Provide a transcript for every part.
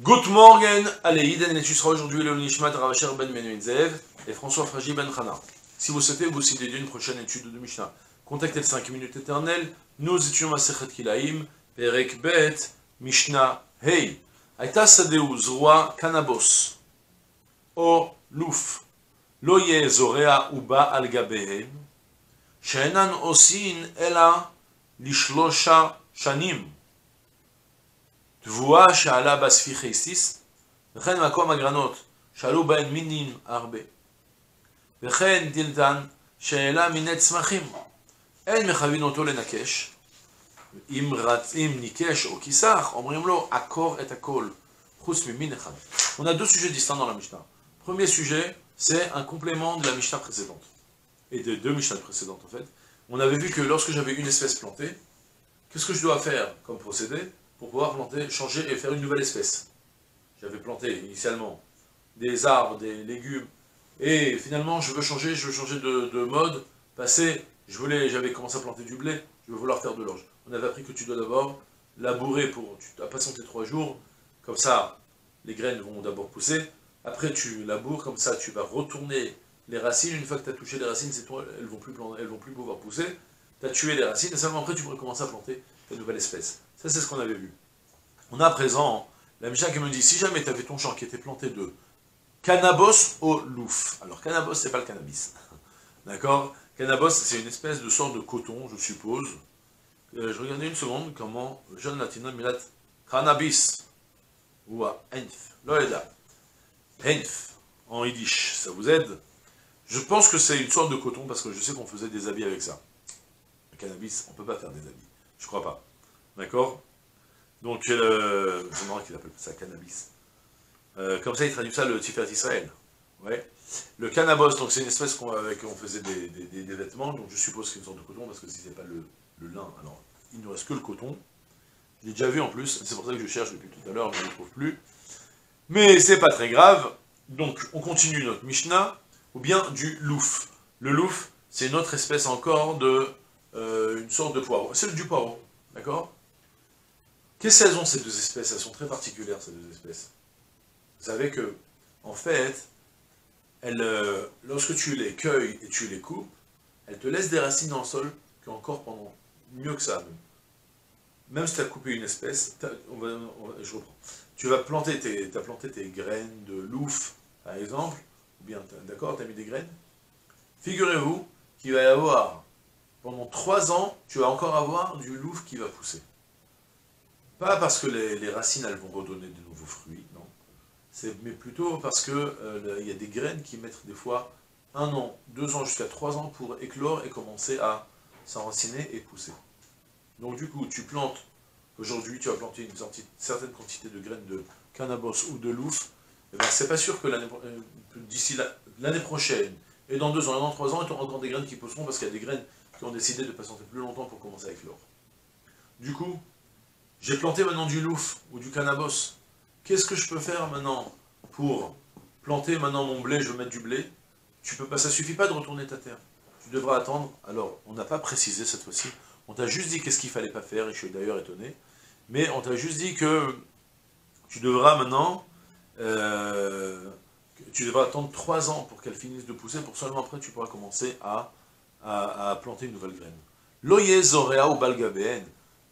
Good morning, allez, Iden et tu seras aujourd'hui le Nishmat Ravacher Ben Menuhin et François Fragy Ben Khana. Si vous souhaitez vous aussi dédier une prochaine étude de Mishnah, contactez le 5 minutes éternelles. Nous étudions à Sechet Kilaim, Perek Bet, Mishnah Hey. Aïta Sadeu Zroa Kanabos, O Luf, Loye Zorea Uba Al Gabehem, Shenan Osin Ela Lishlosha Shanim. תבואה שעלה בספיחי סיס, וכן מקום הגרנות שעלו בהן מינים הרבה, וכן דלתן שהעלה מיני צמחים, אין מכוון אותו לנקש, אם ניקש או כיסח, אומרים לו, עקור את הכל, חוץ ממין אחד. On a deux sujets distincts dans la Mishnah. Premier sujet, c'est un complément de la Mishnah précédente, et de deux Mishnahs précédentes en fait. On avait vu que lorsque j'avais une espèce plantée, qu'est-ce que je dois faire comme procédé pour pouvoir planter, changer et faire une nouvelle espèce. J'avais planté initialement des arbres, des légumes, et finalement je veux changer de mode, j'avais commencé à planter du blé, je veux vouloir faire de l'orge. On avait appris que tu dois d'abord labourer tu as patienté 3 jours, comme ça les graines vont d'abord pousser, après tu laboures, comme ça tu vas retourner les racines, une fois que tu as touché les racines, elles vont plus pouvoir pousser, tu as tué les racines, et seulement après tu pourrais commencer à planter une nouvelle espèce. Ça, c'est ce qu'on avait vu. On a à présent la Mishnah qui me dit, si jamais tu avais ton champ qui était planté de cannabis au louf. Alors, cannabis, c'est pas le cannabis. D'accord? Cannabis, c'est une espèce de sorte de coton, je suppose. Je regardais une seconde comment jeune latino milat cannabis. Ou à henf. Loeda. Henf. En yiddish. Ça vous aide? Je pense que c'est une sorte de coton parce que je sais qu'on faisait des habits avec ça. Le cannabis, on peut pas faire des habits. Je crois pas. D'accord? Donc, c'est marrant qu'il appelle ça cannabis. Comme ça, il traduit ça le Tiferet Israël. Ouais. Le cannabis, donc c'est une espèce avec on faisait des vêtements, donc je suppose que c'est une sorte de coton, parce que si c'est pas le lin, alors il ne reste que le coton. Je l'ai déjà vu en plus, c'est pour ça que je cherche depuis tout à l'heure, je ne le trouve plus. Mais c'est pas très grave. Donc, on continue notre Mishnah, ou bien du louf. Le louf, c'est une autre espèce encore une sorte de poireau. C'est du poireau. D'accord? Qu'est-ce qu'elles ont ces deux espèces? Elles sont très particulières ces deux espèces. Vous savez que, en fait, lorsque tu les cueilles et tu les coupes, elles te laissent des racines dans le sol qui ont encore pendant mieux que ça. Même si tu as coupé une espèce, je reprends. Tu as planté tes graines de louf, par exemple, ou bien, d'accord, tu as mis des graines. Figurez-vous qu'il va y avoir pendant 3 ans, tu vas encore avoir du louf qui va pousser. Pas parce que les racines, elles vont redonner de nouveaux fruits, non. Mais plutôt parce que y a des graines qui mettent des fois 1 an, 2 ans, jusqu'à 3 ans pour éclore et commencer à s'enraciner et pousser. Donc du coup, tu plantes, aujourd'hui tu vas planter une certaine quantité de graines de cannabis ou de louf, et ben, c'est pas sûr que d'ici l'année prochaine, et dans 2 ans, et dans 3 ans, tu auras encore des graines qui pousseront parce qu'il y a des graines qui ont décidé de patienter plus longtemps pour commencer à éclore. Du coup, j'ai planté maintenant du louf ou du cannabis. Qu'est-ce que je peux faire maintenant pour planter maintenant mon blé? Je veux mettre du blé. Tu peux pas, ça suffit pas de retourner ta terre. Tu devras attendre. Alors, on n'a pas précisé cette fois-ci. On t'a juste dit qu'est-ce qu'il fallait pas faire, et je suis d'ailleurs étonné. Mais on t'a juste dit que tu devras maintenant, tu devras attendre 3 ans pour qu'elle finisse de pousser, pour seulement après tu pourras commencer à planter une nouvelle graine. Loye zorea ou balgabeen.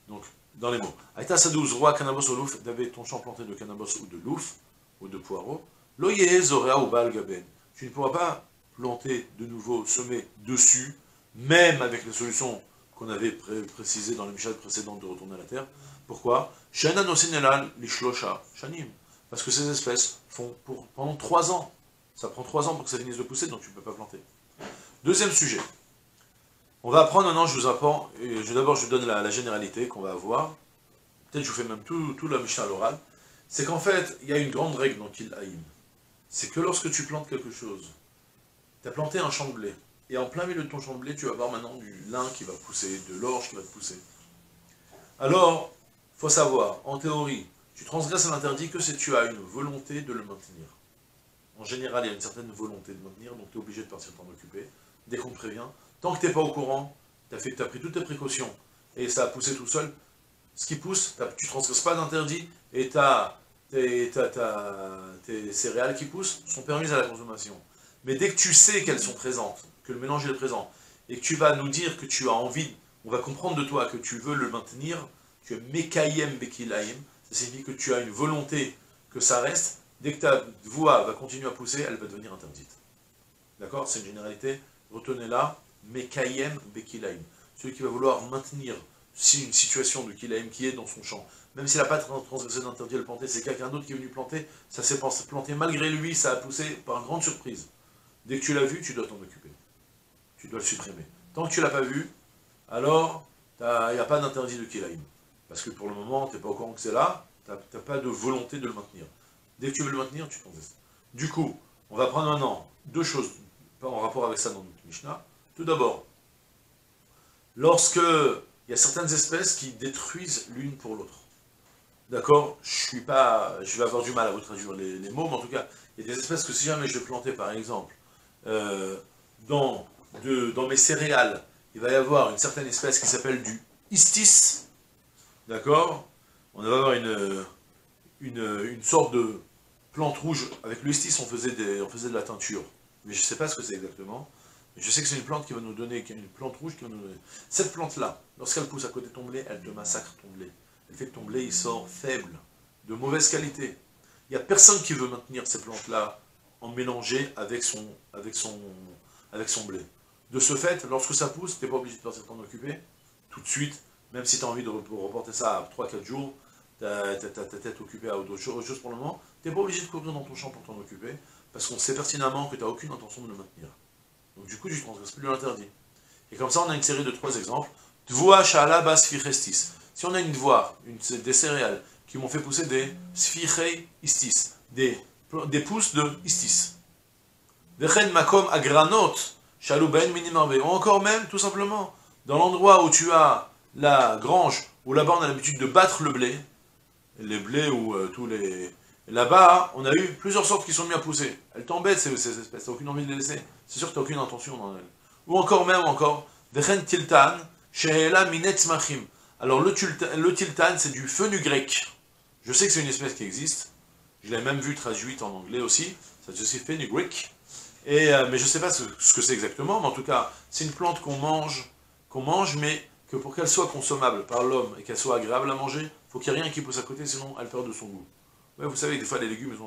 Donc, dans les mots. Aïta sadouz roi cannabis ou louf, d'avais ton champ planté de cannabis ou de louf, ou de poireau. Loye zorea ou balgabeen. Tu ne pourras pas planter de nouveau, semer dessus, même avec les solutions qu'on avait précisées dans les Mishnah précédentes de retourner à la terre. Pourquoi? Shenan osinelal lishlosha shanim. Parce que ces espèces font pendant 3 ans. Ça prend 3 ans pour que ça finisse de pousser, donc tu ne peux pas planter. Deuxième sujet. On va apprendre maintenant, je vous apprends, et d'abord je vous donne la généralité qu'on va avoir. Peut-être je vous fais même tout la Mishnah à l'oral. C'est qu'en fait, il y a une grande règle dans Kil Haïm. C'est que lorsque tu plantes quelque chose, tu as planté un champ de blé, et en plein milieu de ton champ de blé, tu vas avoir maintenant du lin qui va pousser, de l'orge qui va te pousser. Alors, il faut savoir, en théorie, tu transgresses l'interdit que si tu as une volonté de le maintenir. En général, il y a une certaine volonté de maintenir, donc tu es obligé de partir t'en occuper. Dès qu'on te prévient, tant que tu n'es pas au courant, tu as pris toutes tes précautions, et ça a poussé tout seul, ce qui pousse, tu ne transgresses pas d'interdit, et tu as tes céréales qui poussent sont permises à la consommation. Mais dès que tu sais qu'elles sont présentes, que le mélange est présent, et que tu vas nous dire que tu as envie, on va comprendre de toi que tu veux le maintenir, tu es Mekayem Bekilaim, ça signifie que tu as une volonté que ça reste, dès que ta voix va continuer à pousser, elle va devenir interdite. D'accord? C'est une généralité, retenez-la, Mekayem Bekilaim. Celui qui va vouloir maintenir une situation de Kilaim qui est dans son champ, même s'il n'a pas transgressé d'interdit à le planter, c'est quelqu'un d'autre qui est venu planter, ça s'est planté malgré lui, ça a poussé par grande surprise. Dès que tu l'as vu, tu dois t'en occuper. Tu dois le supprimer. Tant que tu ne l'as pas vu, alors il n'y a pas d'interdit de Kilaim. Parce que pour le moment, tu n'es pas au courant que c'est là, tu n'as pas de volonté de le maintenir. Dès que tu veux le maintenir, tu t'en laisses. Du coup, on va prendre maintenant deux choses en rapport avec ça dans notre Mishnah. Tout d'abord, lorsque il y a certaines espèces qui détruisent l'une pour l'autre. D'accord? Je vais avoir du mal à vous traduire les mots, mais en tout cas, il y a des espèces que si jamais je vais planter, par exemple, dans mes céréales, il va y avoir une certaine espèce qui s'appelle du istis, d'accord? On va avoir une sorte de plante rouge. Avec le istis, on faisait de la teinture, mais je ne sais pas ce que c'est exactement. Je sais que c'est une plante qui va nous donner, une plante rouge qui va nous donner. Cette plante-là, lorsqu'elle pousse à côté de ton blé, elle te massacre ton blé. Elle fait que ton blé, il sort faible, de mauvaise qualité. Il n'y a personne qui veut maintenir ces plantes-là en mélangé avec son blé. De ce fait, lorsque ça pousse, tu n'es pas obligé de partir t'en occuper, tout de suite, même si tu as envie de reporter ça à 3-4 jours, ta tête occupée à autre chose pour le moment, tu n'es pas obligé de courir dans ton champ pour t'en occuper, parce qu'on sait pertinemment que tu n'as aucune intention de le maintenir. Donc du coup, tu ne transgresses plus l'interdit. Et comme ça, on a une série de 3 exemples. Dvoa shala bas sfichestis. Si on a une voie, des céréales, qui m'ont fait pousser des sfichei istis, des pousses de istis. Vechen makom agranot, shaluben minimarbe. Ou encore même, tout simplement, dans l'endroit où tu as la grange, où là-bas on a l'habitude de battre le blé, les blés ou tous les... Là-bas, on a eu plusieurs sortes qui sont mises à pousser. Elles t'embêtent, ces espèces, t'as aucune envie de les laisser. C'est sûr que t'as aucune intention dans elles. Ou encore même, Vechen tiltan, she'ela minetz machim. Alors le tiltan, c'est du fenugrec. Je sais que c'est une espèce qui existe. Je l'ai même vu traduite en anglais aussi. Ça se dit fenugrec. Mais je ne sais pas ce que c'est exactement. Mais en tout cas, c'est une plante qu'on mange, mais que pour qu'elle soit consommable par l'homme et qu'elle soit agréable à manger, il faut qu'il n'y ait rien qui pousse à côté, sinon elle perd de son goût. Ouais, vous savez, des fois les légumes,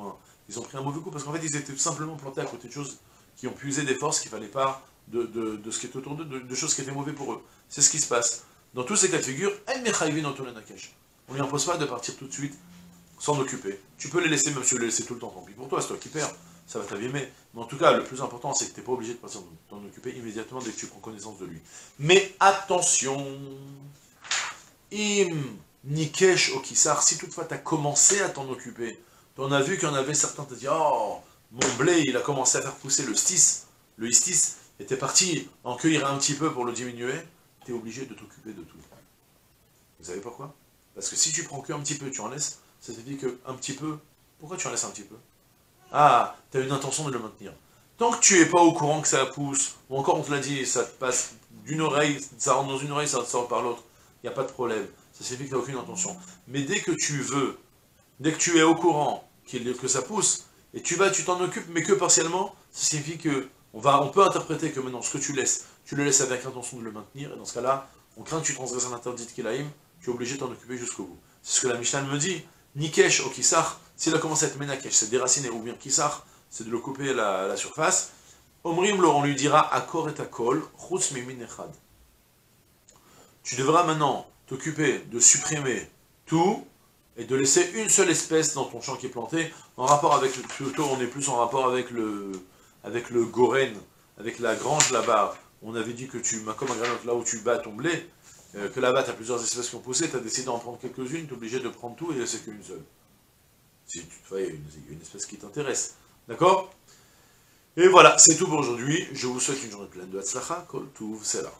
ils ont pris un mauvais goût parce qu'en fait ils étaient tout simplement plantés à côté de choses qui ont puisé des forces qu'il ne fallait pas de ce qui est autour d'eux, de choses qui étaient mauvaises pour eux. C'est ce qui se passe. Dans tous ces cas de figure, on ne lui impose pas de partir tout de suite s'en occuper. Tu peux les laisser, même si tu les laisser tout le temps, tant pis pour toi, c'est toi qui perds, ça va t'abîmer. Mais en tout cas, le plus important, c'est que tu n'es pas obligé de partir t'en occuper immédiatement dès que tu prends connaissance de lui. Mais attention, im nikesh okisar, si toutefois tu as commencé à t'en occuper, tu en as vu qu'il y en avait certains qui te disent, oh, mon blé, il a commencé à faire pousser le istis, et t'es parti en cueillir un petit peu pour le diminuer, tu es obligé de t'occuper de tout. Vous savez pourquoi? Parce que si tu prends qu'un petit peu, tu en laisses, ça te dit qu'un petit peu, pourquoi tu en laisses un petit peu? Ah, tu as une intention de le maintenir. Tant que tu n'es pas au courant que ça pousse, ou encore on te l'a dit, ça te passe d'une oreille, ça rentre dans une oreille, ça sort par l'autre, il n'y a pas de problème. Ça signifie que tu n'as aucune intention. Mais dès que tu es au courant que ça pousse, et tu t'en occupes, mais que partiellement, ça signifie que on peut interpréter que maintenant, ce que tu le laisses avec l'intention de le maintenir, et dans ce cas-là, on craint que tu transgresses un interdit de Kilaïm, tu es obligé de t'en occuper jusqu'au bout. C'est ce que la Mishnah me dit. Nikesh au kisar, s'il a commencé à être menakesh, c'est déraciner, ou bien kisar, c'est de le couper la surface. Omrim, on lui dira akor et akol, chutz mimin echad. Tu devras maintenant t'occuper de supprimer tout et de laisser une seule espèce dans ton champ qui est planté, en rapport avec, plutôt on est plus en rapport avec le goren, avec la grange là-bas. On avait dit que comme un granit, là où tu bats ton blé, que là-bas tu as plusieurs espèces qui ont poussé, tu as décidé d'en prendre quelques-unes, tu es obligé de prendre tout et laisser qu'une seule. Si tu il y a une espèce qui t'intéresse. D'accord? Et voilà, c'est tout pour aujourd'hui. Je vous souhaite une journée pleine de Hatzlacha, Kol Tuv, c'est là.